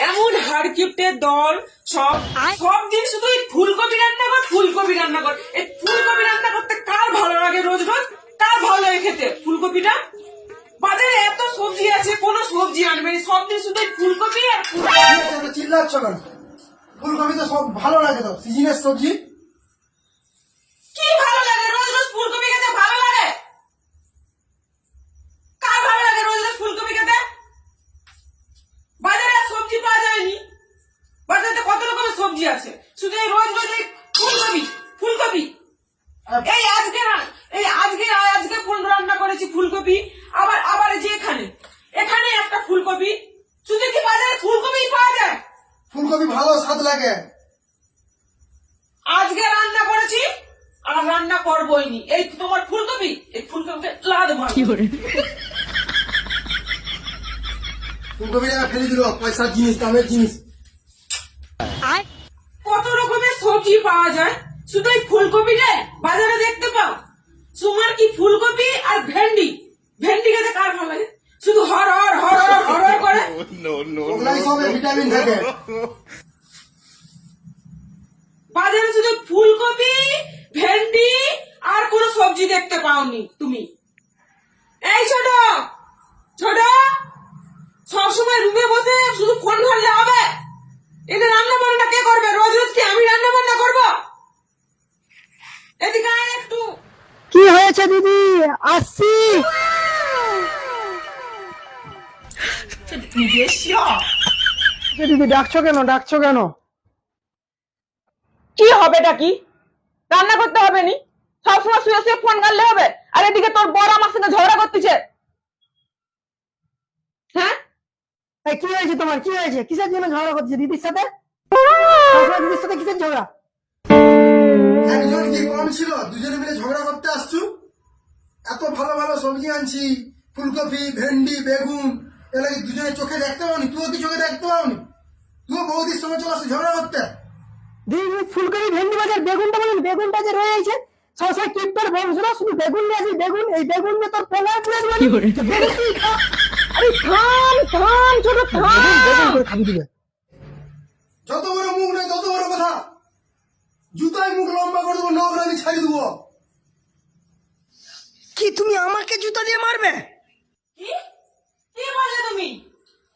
এমন হাড়কিপ্টের দল সব সব দিন শুধু এই ফুলকপি রান্না কর, ফুলকপি রান্না কর। এই ফুলকপি রান্না করতে কার ভালো লাগে রোজ রোজ? কার ভালো লাগে খেতে ফুলকপিটা? বাজারে এত সবজি আছে, কোন সবজি আনবে? সব দিন শুধু এই ফুলকপি আর চিল্লাচ্ছ কেন? ফুলকপি তো সব ভালো লাগে, তো সিজনের সবজি। কি ভালো লাগে রোজ রোজ ফুলকপি খেতে? ভালো লাগে? কার ভালো লাগে রোজ রোজ ফুলকপি খেতে? বাজারে আর সবজি পাওয়া যায়নি, বাজারে কত রকমের সবজি আছে, শুধু এই রোজ রোজ এই ফুলকপি ফুলকপি। আজকে ফুল রান্না করেছি ফুলকপি, আবার যে এখানে একটা ফুলকপি। শুধু কি বাজারে ফুলকপি পাওয়া যায়? ফুলকপি ভালো স্বাদ লাগে। আজকে রান্না করেছি আর রান্না করবোই নি। এই তোমার ফুলকপি, এই ফুলকপিকে লাদ মার। ফুলকপি ফেলে দিল, পয়সার জিনিস, দামের জিনিস। কত রকমের সবজি পাওয়া যায়, শুধু এই ফুলকপিটা বাজারে দেখতে পাও। তোমার কি ফুলকপি আর ভেন্ডি, ভেন্ডি খেতে কার ভালো লাগে? শুধু হর হর হর হর হর হর করে। ওগুলাই সবে ভিটামিন থাকে। বাজারে শুধু ফুলকপি, ভেন্ডি আর কোন সবজি দেখতে পাওনি তুমি। এই ছোট ছোট, সবসময় রুমে বসে শুধু ফোন ধরলে হবে? এতে রান্না বান্না কে করবে? রোজ রোজ কি আমি রান্না বান্না করবো? এদিকে আয় একটু। কি হয়েছে দিদি? আসছি। দিদি ডাকছো কেন? ডাকছো কেন? কি হবেটা কি? রান্না করতে হবে নি? সবসময় শুয়ে শুয়ে ফোন করলে হবে? আর এদিকে তোর বড় আমার সঙ্গে ঝগড়া করতেছে। হ্যাঁ, কি হয়েছে তোমার? কি হয়েছে? কিসের জন্য ঝগড়া করছে দিদির সাথে? দিদির সাথে কিসের ঝগড়া? একজন কি কম ছিল? দুজনে মিলে ঝগড়া করতে আসছো। এত ভালো ভালো সবজি আনছি, ফুলকপি, ভেন্ডি, বেগুন, এগুলো কি দুজনে চোখে দেখতে পাওনি? তুইও কি চোখে দেখতে পাওনি? তুইও বৌদির সঙ্গে চলে আসছো ঝগড়া করতে। দিদি ফুলকপি, ভেন্ডি বাজার, বেগুনটা বলেন, বেগুনটা যে রয়েছে সবসময় কিপ্টার বংশরা শুধু বেগুন নিয়ে আসি, বেগুন, এই বেগুন নিয়ে তোর পোলা পুড়ে দিবে। আরে থাম থাম ছোট, থাম। বেগুন করে খাবি দিবে। যত বড় মুখ নয় তত বড় কথা। জুতায় মুখ লম্বা করে দেবো, নখ আমি ছাড়িয়ে দেবো। কি তুমি আমাকে জুতা দিয়ে মারবে? কি কি বললে তুমি?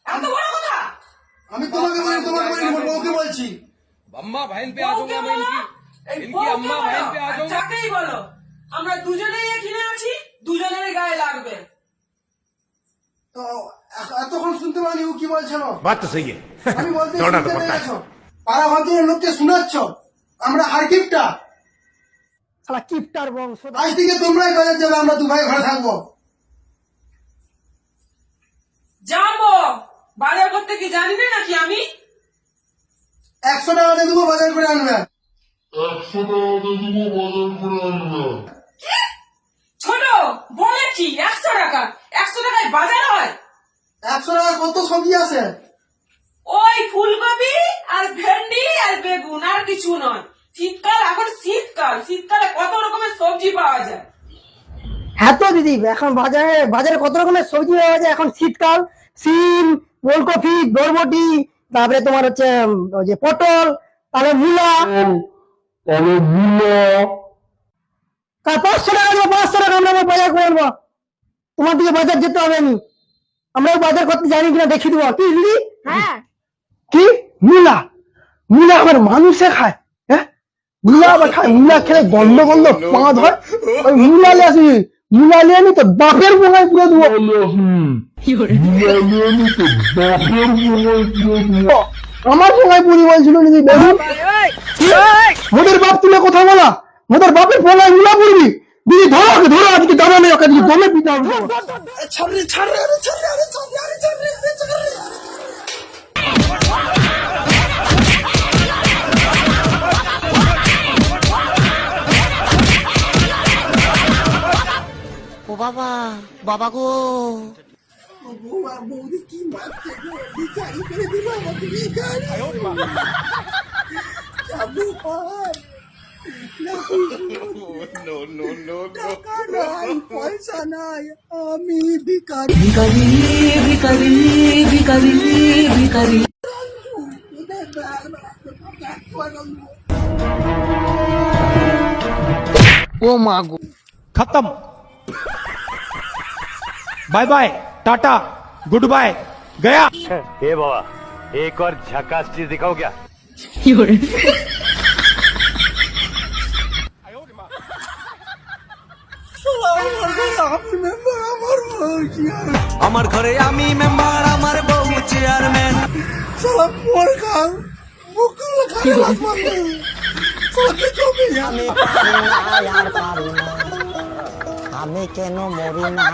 এত বড় কথা? আমি তোমাকে বলি, তোমাকে বলি, আমার বউকে বলছি। अम्मा बहन पे आ जाऊंगा मैं इनकी अम्मा बहन पे आ जाऊंगा। যাকেই বলো, আমরা দুজনেই এখানে আছি, দুজনের গায়ে লাগবে। তো এতক্ষণ শুনতে পারি ও কি বলছিল? बात तो सही है। আমি বলতে दौड़ना तो শুনতে पड़ता है। পেরেছো? পাড়া ভাতের লোককে শোনাচ্ছ আমরা হারকিপটা। শালা কিপ্টার বংশ। আজ থেকে তোমরাই বাজার যাবে, আমরা দু ভাই ঘরে থাকবো। যাবো বাজার করতে, কি জানবে নাকি আমি? 100 টাকা দিয়ে দেবো, বাজার করে আনবে। ছোট বলে কি 100 টাকা? 100 টাকায় বাজার হয়? 100 টাকা কত সবজি আছে? ওই ফুলকপি আর ভেন্ডি আর বেগুন, আর কিছু নয়। শীতকাল, এখন শীতকাল, শীতকালে কত রকমের সবজি পাওয়া যায়। হ্যাঁ তো দিদি, এখন বাজারে বাজারে কত রকমের সবজি পাওয়া যায়। এখন শীতকাল, সিম, ওলকপি, বরবটি, তারপরে তোমার হচ্ছে ওই যে পটল, তারপরে মূলা। 500 টাকা দেবো, 500 টাকা আমরা বাজার করে আনবো। তোমার দিকে বাজার যেতে হবে নি, আমরা বাজার করতে জানি কিনা দেখি দেবো। কি দিদি? হ্যাঁ। কি মূলা? মূলা আবার মানুষে খায়? হ্যাঁ, মূলা আবার খায়? মূলা খেলে গন্ধ গন্ধ পাঁদ হয়। ওই মূলা নিয়ে আসি, মূলা নিয়ে নি তো বাপের পোঙায় পুরো দেবো। আমার পোঙায় পুরি বলছিল নাকি বেগুন? মোদের বাপ তুলে কথা বলা, মোদের বাপের পোঙায় মূলা পুরবি? দিদি ধরো ওকে, ধরো, আজকে দামে নেই ওকে, দমে পিঠা হবে। ছাড় ছাড় ছাড় ছাড়। ও বাবা, বাবা গো, বৌদি কি মারছে গো? বিচারি করে দিল আমাকে। যাবো টাকা নাই, পয়সা নাই, আমি ভিখারি। ও মা গো, खत्म bye bye tata good bye गया हे बाबा एक और झकास चीज दिखाओ क्या আমার ঘরে আমি মেম্বার আমার বউ চেয়ারম্যান শালা মোর খাল, মুকুল খাল লাগবে। শালা কে জমি আমি কেন মরি না